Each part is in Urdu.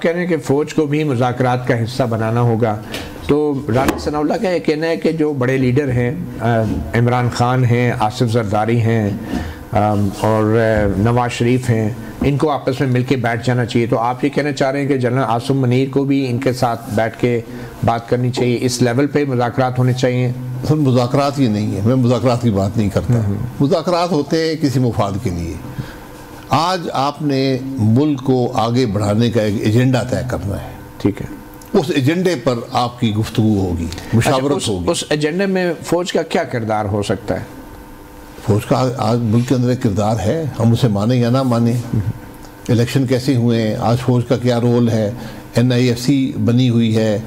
کہہ رہے ہیں کہ فوج کو بھی مذاکرات کا حصہ بنانا ہوگا، تو رانا ثناء اللہ کا یہ کہنا ہے کہ جو بڑے لیڈر ہیں، عمران خان ہیں، آصف زرداری ہیں اور نواز شریف ہیں، ان کو آپس میں مل کے بیٹھ جانا چاہیے۔ تو آپ یہ کہنا چاہ رہے ہیں کہ جنرل عاصم منیر کو بھی ان کے ساتھ بیٹھ کے بات کرنی چاہیے، اس لیول پہ مذاکرات ہونے چاہیے؟ اصل مذاکرات یہ نہیں ہے، میں مذاکرات کی بات نہیں کرتا۔ مذاکرات ہوتے ہیں کسی مفاد کے لیے۔ آج آپ نے ملک کو آگے بڑھانے کا ایک ایجنڈا طے کرنا ہے، ٹھیک ہے، اس ایجنڈے پر آپ کی گفتگو ہوگی، مشاورت ہوگی۔ اس ایجنڈے میں فوج کا کیا کردار ہو سکتا ہے؟ فوج کا آج ملک کے اندر ایک کردار ہے، ہم اسے مانیں یا نہ مانیں۔ الیکشن کیسے ہوئے ہیں، آج فوج کا کیا رول ہے، NIFC بنی ہوئی ہے،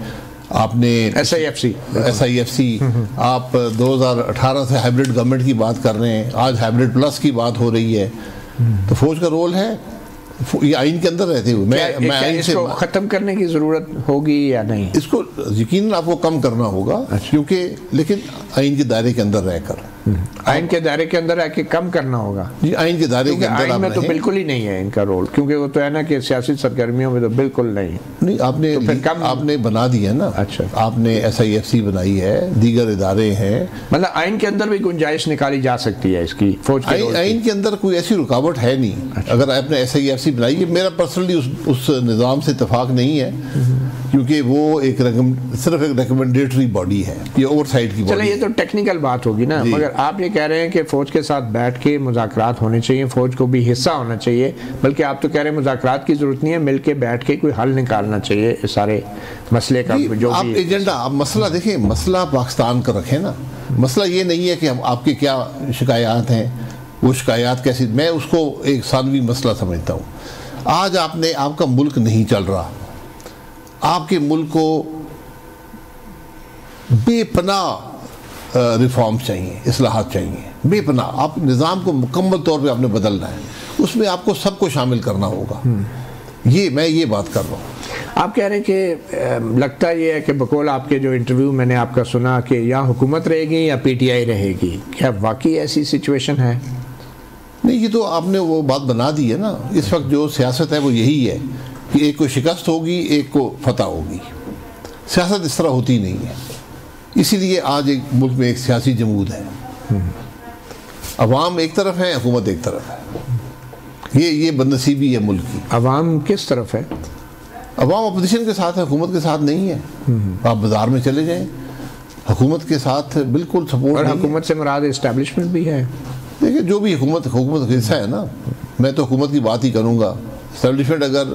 آپ نے SIFC، آپ 2018 سے ہائبرڈ گورنمنٹ کی بات کر رہے ہیں، آج ہائبرڈ پلس کی بات ہو رہی ہے۔ تو فوج کا رول ہے، یہ آئین کے اندر رہتے ہوئے میں آئین سے ختم کرنے کی ضرورت ہوگی یا نہیں؟ اس کو یقیناً آپ کو کم کرنا ہوگا، کیونکہ لیکن آئین کے دائرے کے اندر رہ کر، آئین کے دائرے کے اندر رہ کے کم کرنا ہوگا۔ جی، آئین کے دائرے کے اندر آئین میں تو بالکل ہی نہیں ہے ان کا رول، کیونکہ وہ تو ہے نا کہ سیاسی سرگرمیوں میں تو بالکل نہیں۔ آپ نے بنا دی ہے نا، آپ نے SIFC بنائی ہے، دیگر ادارے ہیں، مطلب آئین کے اندر بھی گنجائش نکالی جا سکتی ہے اس کی فوج کے رول کی؟ آئین کے اندر کوئی ایسی رکاوٹ ہے نہیں۔ اگر آپ نے SIFC بنائی ہے، میرا پرسنلی اس نظام سے اتفاق نہیں ہے، کیونکہ وہ صرف ایک ریکمنڈیٹری باڈی ہے، یہ اوور سائٹ کی باڈی ہے۔ چلے یہ تو ٹیکنیکل بات ہوگی نا، مگر آپ یہ کہہ رہے ہیں کہ فوج کے ساتھ بیٹھ کے مذاکرات ہونے چاہیے، فوج کو بھی حصہ ہونا چاہیے، بلکہ آپ تو کہہ رہے ہیں مذاکرات کی ضرورت نہیں ہے، مل کے بیٹھ کے کوئی حل نکالنا چاہیے اس سارے مسئلے کا جو آپ ایجنڈا، آپ مسئلہ دیکھیں، مسئلہ پاکستان کا رکھیں نا۔ مسئلہ یہ نہیں ہے کہ آپ کے کیا شکایات ہیں، وہ شکایات کیسی، میں اس کو ایک ثانوی مسئلہ سمجھتا ہوں۔ آج آپ کا ملک نہیں چل رہا، آپ کے ملک کو بے پناہ ریفارمز چاہیے، اصلاحات چاہیے، بے پناہ۔ آپ نظام کو مکمل طور پہ آپ نے بدلنا ہے، اس میں آپ کو سب کو شامل کرنا ہوگا۔ میں یہ بات کر رہا ہوں۔ آپ کہہ رہے ہیں کہ لگتا یہ ہے کہ بقول آپ کے جو انٹرویو میں نے آپ کا سنا کہ یا حکومت رہے گی یا PTI رہے گی، کیا واقعی ایسی سچویشن ہے؟ نہیں، یہ تو آپ نے وہ بات بنا دی ہے نا۔ اس وقت جو سیاست ہے وہ یہی ہے کہ ایک کو شکست ہوگی، ایک کو فتح ہوگی۔ سیاست اس طرح ہوتی نہیں ہے، اسی لیے آج ایک ملک میں ایک سیاسی جمود ہے، عوام ایک طرف ہے، حکومت ایک طرف ہے۔ یہ بدنصیبی ہے ملک کی۔ عوام کس طرف ہے؟ عوام اپوزیشن کے ساتھ ہے، حکومت کے ساتھ نہیں ہے۔ آپ بازار میں چلے جائیں، حکومت کے ساتھ بالکل سپورٹ، اور حکومت سے مراد اسٹیبلشمنٹ بھی ہے۔ دیکھیں، جو بھی حکومت کا حصہ ہے نا، میں تو حکومت کی بات ہی کروں گا۔ اسٹیبلشمنٹ اگر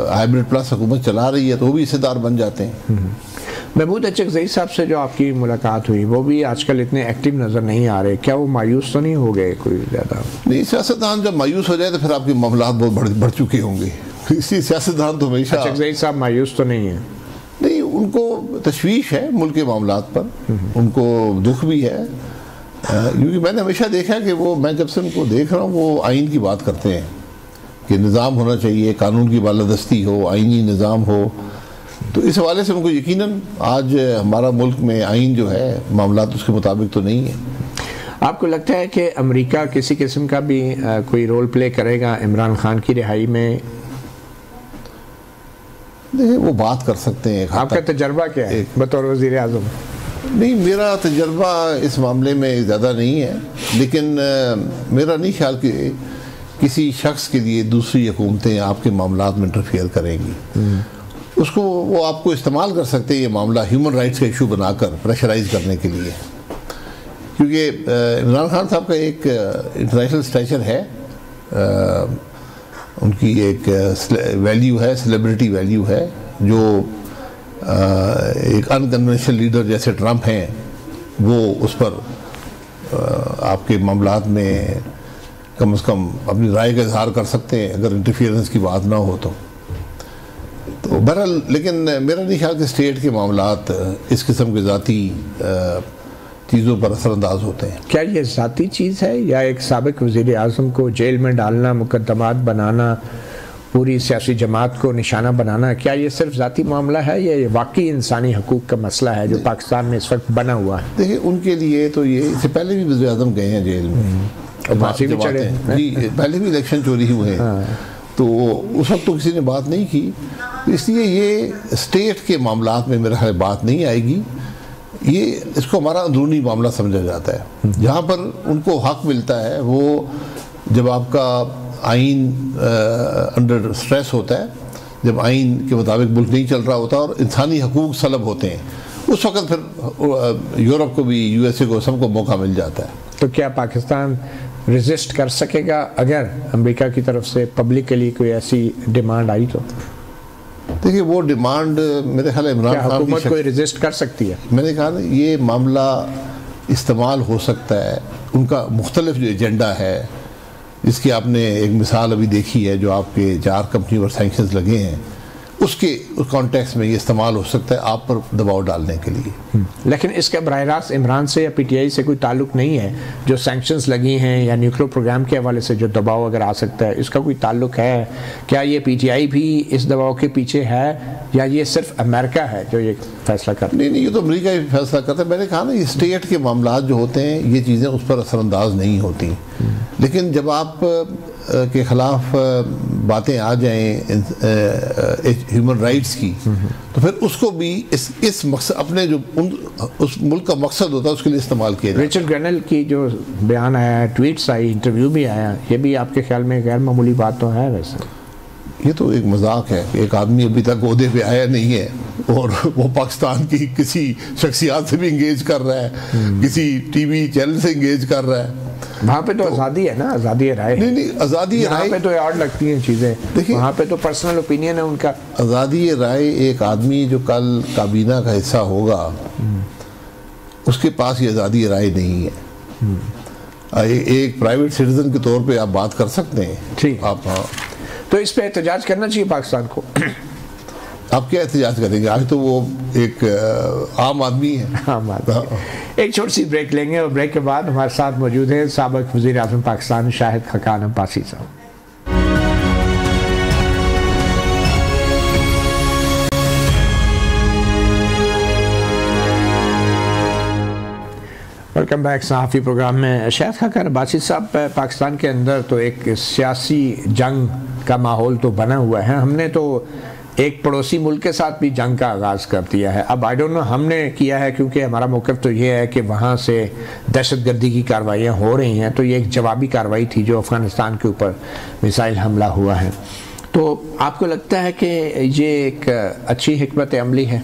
ہائبرڈ پلس حکومت چلا رہی ہے تو وہ بھی حصے دار بن جاتے ہیں۔ محمود اچکزئی صاحب سے جو آپ کی ملاقات ہوئی، وہ بھی آج کل اتنے ایکٹیو نظر نہیں آ رہے، کیا وہ مایوس تو نہیں ہو گئے کوئی زیادہ؟ نہیں، سیاستدان جب مایوس ہو جائے تو پھر آپ کے معاملات بہت بڑھ چکے ہوں گے، اس لیے سیاستدان تو ہمیشہ۔ اچکزئی صاحب مایوس تو نہیں ہیں؟ نہیں، ان کو تشویش ہے ملک کے معاملات پر، ان کو دکھ بھی ہے، کیونکہ میں نے ہمیشہ دیکھا کہ میں جب سے ان کو دیکھ رہا ہوں، وہ آئین کی بات کرتے ہیں کہ نظام ہونا چاہیے، قانون کی بالادستی ہو، آئینی نظام ہو۔ تو اس حوالے سے ان کو یقیناً آج ہمارا ملک میں آئین جو ہے، معاملات اس کے مطابق تو نہیں ہے۔ آپ کو لگتا ہے کہ امریکہ کسی قسم کا بھی کوئی رول پلے کرے گا عمران خان کی رہائی میں؟ وہ بات کر سکتے ہیں۔ آپ کا تجربہ کیا ہے بطور وزیر اعظم؟ نہیں، میرا تجربہ اس معاملے میں زیادہ نہیں ہے، لیکن میرا نہیں خیال کہ کسی شخص کے لیے دوسری حکومتیں آپ کے معاملات میں انٹرفیئر کریں گی۔ اس کو وہ آپ کو استعمال کر سکتے ہیں، یہ معاملہ ہیومن رائٹس کا ایشو بنا کر پریشرائز کرنے کے لیے، کیونکہ عمران خان صاحب کا ایک انٹرنیشنل اسٹیچر ہے، ان کی ایک ویلیو ہے، سیلیبریٹی ویلیو ہے، جو ایک انکنونشنل لیڈر جیسے ٹرمپ ہیں وہ اس پر آپ کے معاملات میں کم از کم اپنی رائے کا اظہار کر سکتے ہیں، اگر انٹرفیئرنس کی بات نہ ہو تو بہرحال۔ لیکن میرا نہیں خیال کہ اسٹیٹ کے معاملات اس قسم کے ذاتی چیزوں پر اثر انداز ہوتے ہیں۔ کیا یہ ذاتی چیز ہے، یا ایک سابق وزیر اعظم کو جیل میں ڈالنا، مقدمات بنانا، پوری سیاسی جماعت کو نشانہ بنانا، کیا یہ صرف ذاتی معاملہ ہے یا یہ واقعی انسانی حقوق کا مسئلہ ہے جو پاکستان میں اس وقت بنا ہوا ہے؟ دیکھیں، ان کے لیے تو یہ اس سے پہلے بھی وزیر اعظم گئے ہیں جیل میں، پھانسی بھی چڑھے، جی، پہلے بھی الیکشن چوری ہوئے ہیں، تو اس وقت تو کسی نے بات نہیں کی، اس لیے یہ اسٹیٹ کے معاملات میں میرا خیال بات نہیں آئے گی. یہ اس کو ہمارا اندرونی معاملہ سمجھا جاتا ہے. جہاں پر ان کو حق ملتا ہے وہ جب آپ کا آئین انڈر سٹریس ہوتا ہے، جب آئین کے مطابق ملک نہیں چل رہا ہوتا اور انسانی حقوق سلب ہوتے ہیں، اس وقت پھر یورپ کو بھی، یو ایس اے کو، سب کو موقع مل جاتا ہے. تو کیا پاکستان ریزسٹ کر سکے گا اگر امریکہ کی طرف سے پبلکلی کوئی ایسی ڈیمانڈ آئی تو؟ دیکھیے وہ ڈیمانڈ میرے خیال عمران خان حکومت کوئی ریزسٹ کر سکتی ہے؟ میں نے کہا نا یہ معاملہ استعمال ہو سکتا ہے. ان کا مختلف جو ایجنڈا ہے، جس کی آپ نے ایک مثال ابھی دیکھی ہے، جو آپ کے 4 کمپنی پر سینکشنز لگے ہیں، اس کانٹیکس میں یہ استعمال ہو سکتا ہے آپ پر دباؤ ڈالنے کے لیے. لیکن اس کا براہ راست عمران سے یا پی ٹی آئی سے کوئی تعلق نہیں ہے؟ جو سینکشنز لگی ہیں یا نیوکلیر پروگرام کے حوالے سے جو دباؤ اگر آ سکتا ہے، اس کا کوئی تعلق ہے؟ کیا یہ پی ٹی آئی بھی اس دباؤ کے پیچھے ہے یا یہ صرف امریکہ ہے جو یہ فیصلہ کرتا ہے؟ نہیں، یہ تو امریکہ ہی فیصلہ کرتا ہے. میں نے کہا نا یہ اسٹیٹ کے معاملات جو ہوتے ہیں یہ چیزیں اس پر اثر انداز نہیں ہوتی. لیکن جب آپ کے خلاف باتیں آ جائیں ہیومن رائٹس کی، تو پھر اس کو بھی اس مقصد اپنے جو اس ملک کا مقصد ہوتا ہے اس کے لیے استعمال کیا جائے. ریچل گرنل کی جو بیان آیا، ٹویٹس آئی، انٹرویو بھی آیا، یہ بھی آپ کے خیال میں غیر معمولی بات تو ہے؟ ویسے یہ تو ایک مذاق ہے کہ ایک آدمی ابھی تک عہدے پہ آیا نہیں ہے اور وہ پاکستان کی کسی شخصیات سے بھی انگیج کر رہا ہے، کسی ٹی وی چینل سے انگیج کر رہا ہے. وہاں پہ تو آزادی ہے نا، آزادی رائے. نہیں، آزادی رائے یہاں پہ تو آڈ لگتی ہیں چیزیں، وہاں پہ تو پرسنل اوپینین ہے ان کا. آزادی رائے ایک آدمی جو کل کابینہ کا حصہ ہوگا اس کے پاس یہ آزادی رائے نہیں ہے. ایک پرائیویٹ سٹیزن کے طور پہ آپ بات کر سکتے ہیں. ٹھیک، آپ تو اس پہ احتجاج کرنا چاہیے پاکستان کو. آپ کیا احتجاج کریں گے؟ آج تو وہ ایک عام آدمی ہے. عام آدمی. ایک چھوٹی سی بریک لیں گے اور بریک کے بعد ہمارے ساتھ موجود ہیں سابق وزیر اعظم پاکستان شاہد خاقان عباسی صاحب. ویلکم بیک صحافی پروگرام میں. شاہد خاقان عباسی صاحب، پاکستان کے اندر تو ایک سیاسی جنگ کا ماحول تو بنا ہوا ہے. ہم نے تو ایک پڑوسی ملک کے ساتھ بھی جنگ کا آغاز کر دیا ہے. اب آئی ڈونٹ نو ہم نے کیا ہے کیونکہ ہمارا موقف تو یہ ہے کہ وہاں سے دہشت گردی کی کارروائیاں ہو رہی ہیں، تو یہ ایک جوابی کارروائی تھی جو افغانستان کے اوپر میزائل حملہ ہوا ہے. تو آپ کو لگتا ہے کہ یہ ایک اچھی حکمت عملی ہے؟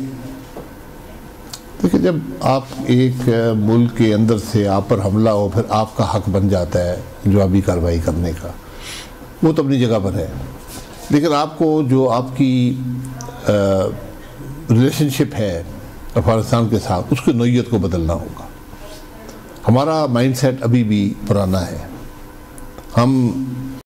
دیکھیں، جب آپ ایک ملک کے اندر سے آپ پر حملہ ہو، پھر آپ کا حق بن جاتا ہے جوابی کارروائی کرنے کا، وہ تو اپنی جگہ پر ہے. لیکن آپ کو جو آپ کی ریلیشن شپ ہے افغانستان کے ساتھ، اس کی نوعیت کو بدلنا ہوگا. ہمارا مائنڈ سیٹ ابھی بھی پرانا ہے. ہم